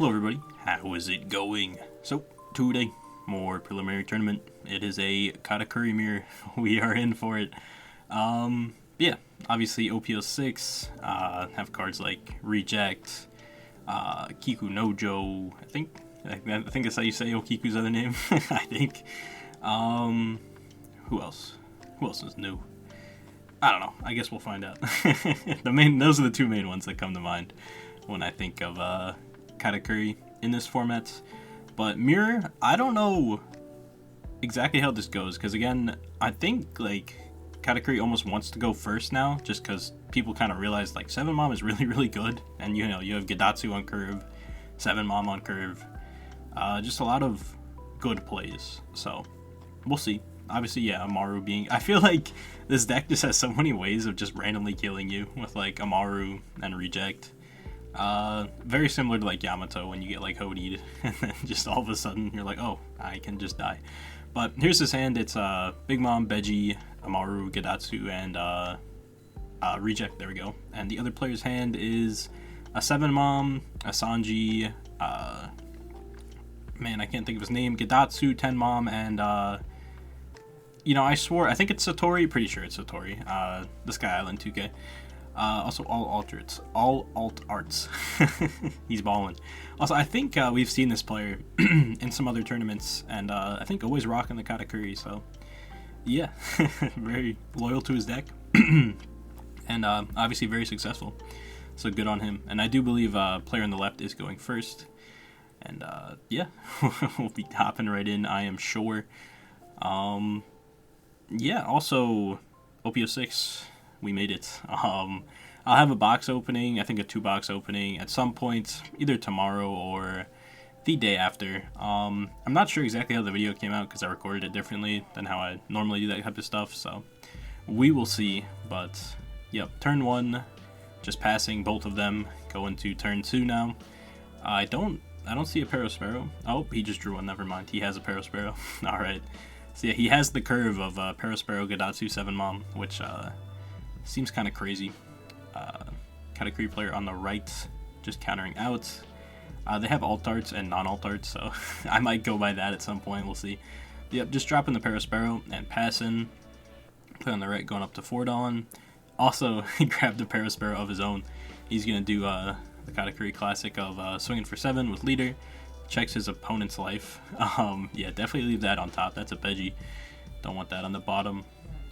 Hello everybody, how is it going? So, today, more preliminary tournament. It is a Katakuri mirror. We are in for it. Yeah, obviously OP06, have cards like Reject, Kiku Nojo, I think that's how you say Okiku's other name, I think. Who else? Who else is new? I don't know, I guess we'll find out. Those are the two main ones that come to mind when I think of Katakuri in this format. But mirror, I don't know exactly how this goes, because again, I think like Katakuri almost wants to go first now, just because people kind of realize like 7 Mom is really good, and you know you have Gedatsu on curve, 7 Mom on curve, just a lot of good plays. So we'll see. Obviously, yeah, Amaru being... I feel like this deck just has so many ways of just randomly killing you with, like, Amaru and Reject. Very similar to, like, Yamato when you get, like, Hodied, and then just all of a sudden you're like, oh, I can just die. But here's his hand. It's Big Mom, Beji, Amaru, Gedatsu, and Reject. There we go. And the other player's hand is a 7 Mom, a Sanji, man, I can't think of his name, Gedatsu, 10 Mom, and... you know, I think it's Satori, pretty sure it's Satori, the Sky Island 2K. Also, all alt arts. He's balling. Also, I think we've seen this player in some other tournaments, and I think always rocking the Katakuri, so yeah, very loyal to his deck, and obviously very successful, so good on him. And I do believe player on the left is going first, and yeah, we'll be hopping right in, I am sure. Yeah, also, OP06, we made it. I'll have a box opening, I think a 2-box opening at some point, either tomorrow or the day after. I'm not sure exactly how the video came out because I recorded it differently than how I normally do that type of stuff, so we will see. But, yep, turn 1, just passing both of them, going to turn 2 now. I don't see a Parasparrow. Oh, he just drew one, never mind. He has a Parasparrow. Alright. So yeah, he has the curve of Parasparrow, Gedatsu, 7 Mom, which seems kind of crazy. Katakuri player on the right, just countering out. They have alt arts and non-alt arts, so I might go by that at some point, we'll see. Yep, just dropping the Parasparrow and passing. Play on the right, going up to 4 Dawn. Also, he grabbed the Parasparrow of his own. He's going to do the Katakuri classic of swinging for 7 with leader. Checks his opponent's life. Yeah, definitely leave that on top. That's a Beji. Don't want that on the bottom.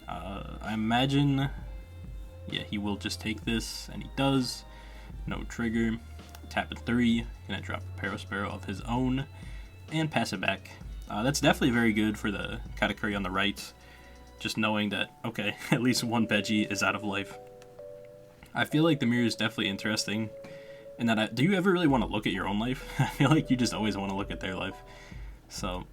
I imagine, yeah, he will just take this, and he does. No trigger. Tap at 3. Gonna drop a Parasparrow of his own and pass it back. That's definitely very good for the Katakuri on the right. Just knowing that, okay, at least one Beji is out of life. I feel like the mirror is definitely interesting. And that do you ever really want to look at your own life? I feel like you just always want to look at their life. So,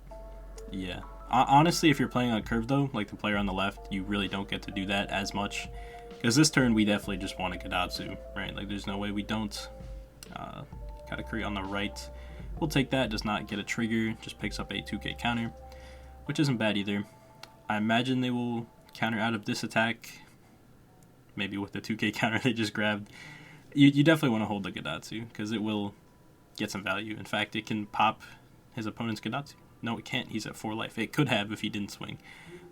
yeah. Honestly, if you're playing on curve though, like the player on the left, you really don't get to do that as much. Because this turn, we definitely just want a Gedatsu, right? Like, there's no way we don't. Katakuri on the right. We'll take that, does not get a trigger, just picks up a 2k counter, which isn't bad either. I imagine they will counter out of this attack, maybe with the 2k counter they just grabbed. You definitely want to hold the Gedatsu, because it will get some value. In fact, it can pop his opponent's Gedatsu. No, it can't. He's at 4 life. It could have if he didn't swing,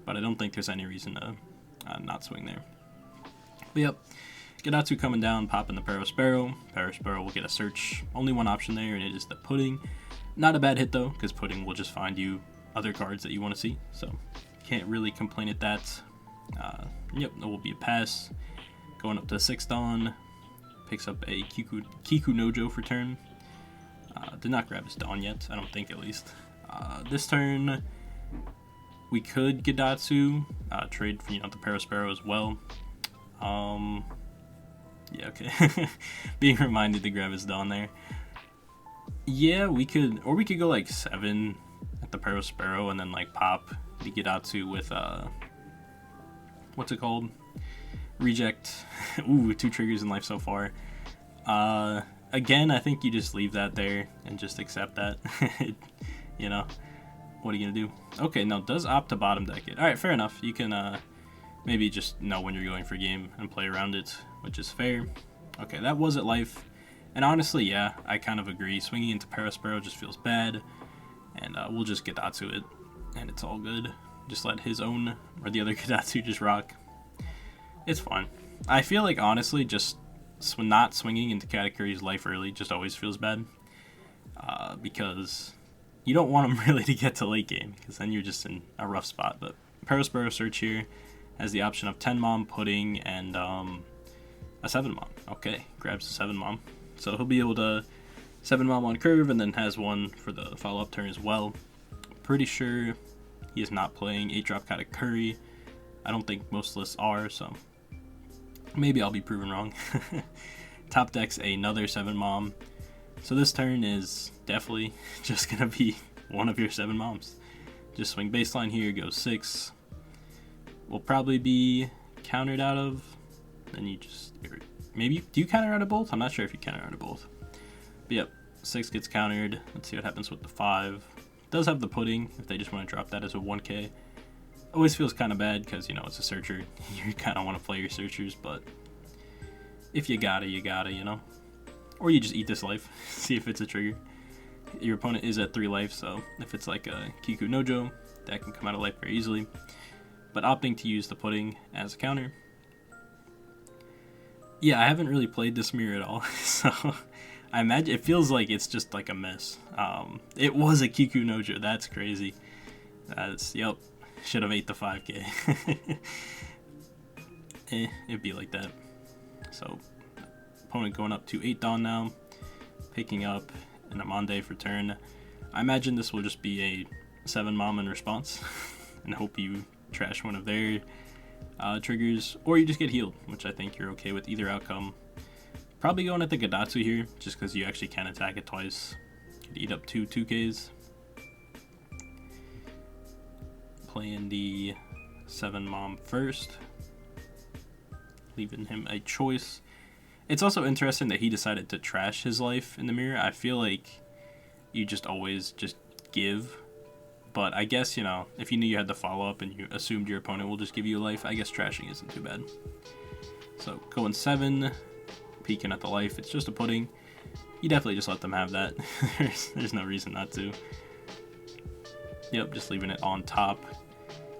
but I don't think there's any reason to not swing there. But yep, Gedatsu coming down, popping the Parasparrow. Parasparrow will get a search. Only one option there, and it is the Pudding. Not a bad hit, though, because Pudding will just find you other cards that you want to see, so can't really complain at that. Yep, that will be a pass. Going up to 6 Dawn. Picks up a Kiku Nojo for turn. Did not grab his Dawn yet, I don't think at least. This turn, we could Gedatsu, trade for, you know, the Parasparrow as well. Yeah, okay. Being reminded to grab his Dawn there. Yeah, we could, or we could go like 7 at the Parasparrow and then like pop the Gedatsu with, what's it called? Reject. Ooh, 2 triggers in life so far. Again, I think you just leave that there and just accept that. You know, what are you gonna do? Okay, now does opt to bottom deck it. Alright, fair enough. You can maybe just know when you're going for game and play around it, which is fair. Okay, that was at life. And honestly, yeah, I kind of agree. Swinging into Paraspero just feels bad, and we'll just Gedatsu it, and it's all good. Just let his own or the other Gedatsu just rock. It's fine. I feel like, honestly, just not swinging into Katakuri's life early just always feels bad, because you don't want him really to get to late game, because then you're just in a rough spot. But Paraspero Search here has the option of 10 Mom, Pudding, and a 7 Mom. Okay, grabs the 7 Mom. So he'll be able to 7 Mom on curve, and then has one for the follow-up turn as well. Pretty sure he is not playing 8-drop Katakuri. I don't think most lists are, so maybe I'll be proven wrong. Top decks another 7 Mom. So this turn is definitely just going to be one of your 7 Moms. Just swing baseline here, go 6. Will probably be countered out of. Then you just... Maybe... Do you counter out of both? I'm not sure if you counter out of both. But yep, 6 gets countered. Let's see what happens with the 5. Does have the Pudding, if they just want to drop that as a 1k. Always feels kind of bad, because, you know, it's a searcher. You kind of want to play your searchers, but if you gotta, you gotta, you know? Or you just eat this life, see if it's a trigger. Your opponent is at 3 life, so if it's like a Kiku Nojo, that can come out of life very easily. But opting to use the Pudding as a counter. Yeah, I haven't really played this mirror at all, so I imagine it feels like it's just like a mess. It was a Kiku Nojo, that's crazy. Yep, should have ate the 5k. It'd be like that. So, opponent going up to 8 Dawn now, picking up an Amande for turn. I imagine this will just be a 7 Mom in response, and hope you trash one of their triggers, or you just get healed, which I think you're okay with either outcome. Probably going at the Gedatsu here, just because you actually can attack it twice. Could eat up 2Ks. Playing the 7 Mom first, leaving him a choice. It's also interesting that he decided to trash his life in the mirror. I feel like you just always just give. But I guess, you know, if you knew you had the follow-up and you assumed your opponent will just give you a life, I guess trashing isn't too bad. So, going 7, peeking at the life, it's just a Pudding. You definitely just let them have that. There's no reason not to. Yep, just leaving it on top.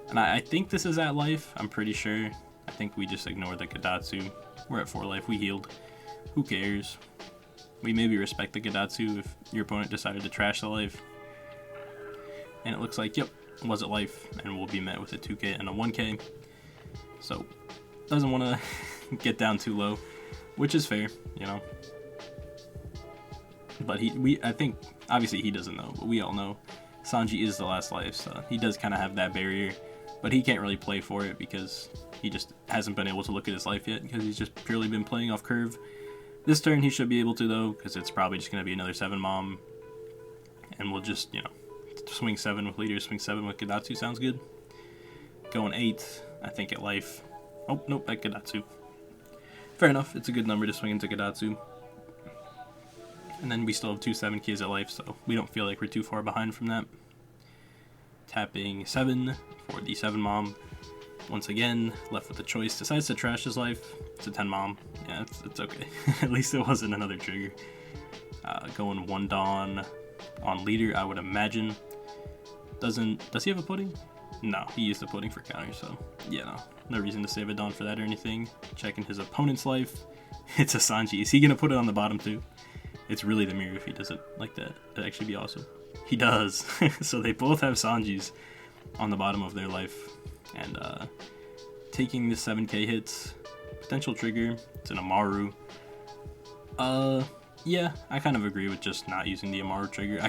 And I think this is at life, I'm pretty sure. I think we just ignore the Gedatsu. We're at 4 life, we healed. Who cares? We maybe respect the Gedatsu if your opponent decided to trash the life. And it looks like, yep, was it life, and we'll be met with a 2k and a 1k. So, doesn't want to get down too low, which is fair, you know. But I think, obviously he doesn't know, but we all know Sanji is the last life, so he does kind of have that barrier. But he can't really play for it because he just hasn't been able to look at his life yet, because he's just purely been playing off curve. This turn he should be able to, though, because it's probably just going to be another 7 Mom. And we'll just, you know, swing 7 with leader, swing 7 with Gedatsu sounds good. Going 8, I think at life. Oh, nope, at Gedatsu. Fair enough, it's a good number to swing into Gedatsu. And then we still have 2 7Ks at life, so we don't feel like we're too far behind from that. Tapping 7 for the 7 Mom. Once again, left with a choice. Decides to trash his life. It's a 10 Mom. Yeah, it's okay. At least it wasn't another trigger. Going 1 Dawn on leader, I would imagine. Does he have a Pudding? No, he used the Pudding for counter, so yeah, no reason to save a Dawn for that or anything. Checking his opponent's life. It's a Sanji. Is he gonna put it on the bottom too? It's really the mirror if he does it like that. That'd actually be awesome. He does. So they both have Sanjis on the bottom of their life. And taking the 7k hits. Potential trigger. It's an Amaru. Yeah, I kind of agree with just not using the Amaru trigger.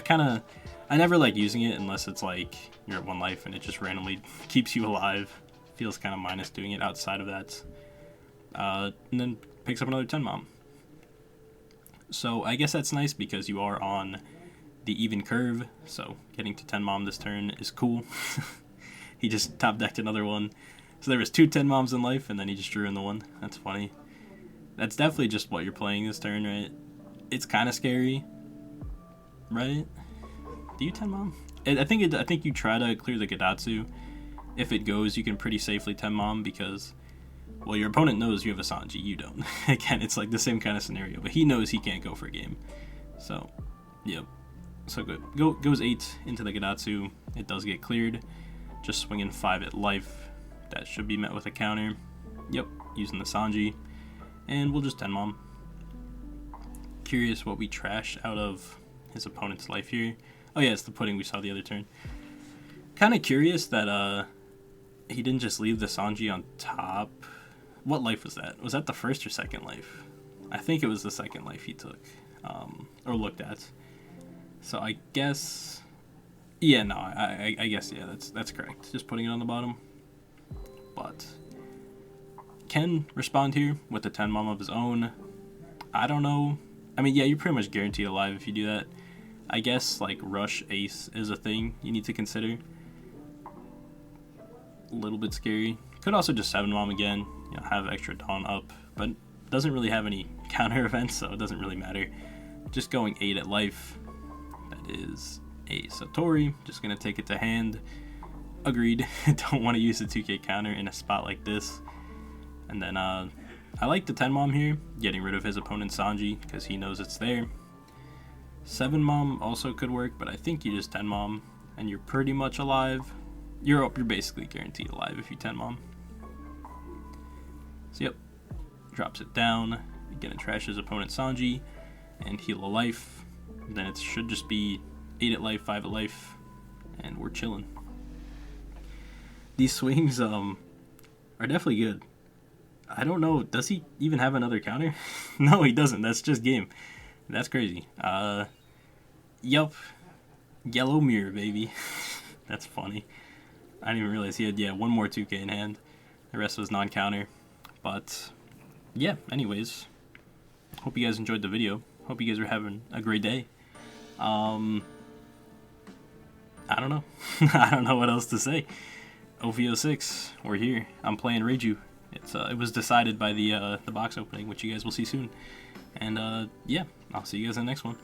I never like using it unless it's like you're at 1 life and it just randomly keeps you alive. Feels kind of minus doing it outside of that. And then picks up another 10 Mom. So I guess that's nice because you are on the even curve. So getting to 10 Mom this turn is cool. He just top decked another one. So there was 2 10 Moms in life and then he just drew in the 1. That's funny. That's definitely just what you're playing this turn, right? It's kind of scary, right? Do you 10 Mom? I think you try to clear the Gedatsu. If it goes, you can pretty safely 10 Mom because Well, your opponent knows you have a Sanji, you don't. Again, it's like the same kind of scenario, but he knows he can't go for a game. So, yep. So good. Goes 8 into the Gadatsu. It does get cleared. Just swinging 5 at life. That should be met with a counter. Yep, using the Sanji. And we'll just 10-mom. Curious what we trash out of his opponent's life here. Oh yeah, it's the pudding we saw the other turn. Kind of curious that he didn't just leave the Sanji on top. What life was that? Was that the first or second life? I think it was the second life he took, or looked at. So I guess, yeah, no, I guess, yeah, that's correct. Just putting it on the bottom. But can respond here with the 10-mom of his own. I don't know. I mean, yeah, you're pretty much guaranteed alive if you do that. I guess, like, rush ace is a thing you need to consider. A little bit scary. Could also just 7-mom again, you know, have extra Dawn up, but doesn't really have any counter events, so it doesn't really matter. Just going 8 at life. That is a Satori. Just gonna take it to hand. Agreed. Don't want to use the 2k counter in a spot like this. And then I like the 10-mom here, getting rid of his opponent's Sanji because he knows it's there. 7-mom also could work, but I think you just 10-mom and you're pretty much alive. You're basically guaranteed alive if you 10-mom. So yep, drops it down. Gonna trash his opponent's Sanji and heal a life. Then it should just be 8 at life, 5 at life, and we're chilling. These swings are definitely good. I don't know, does he even have another counter? No, he doesn't. That's just game. That's crazy. Yup. Yellow mirror, baby. That's funny. I didn't even realize he had, yeah, one more 2k in hand. The rest was non-counter. But, yeah, anyways. Hope you guys enjoyed the video. Hope you guys are having a great day. I don't know. I don't know what else to say. OP06, we're here. I'm playing Reiju. It was decided by the box opening, which you guys will see soon. And, yeah, I'll see you guys in the next one.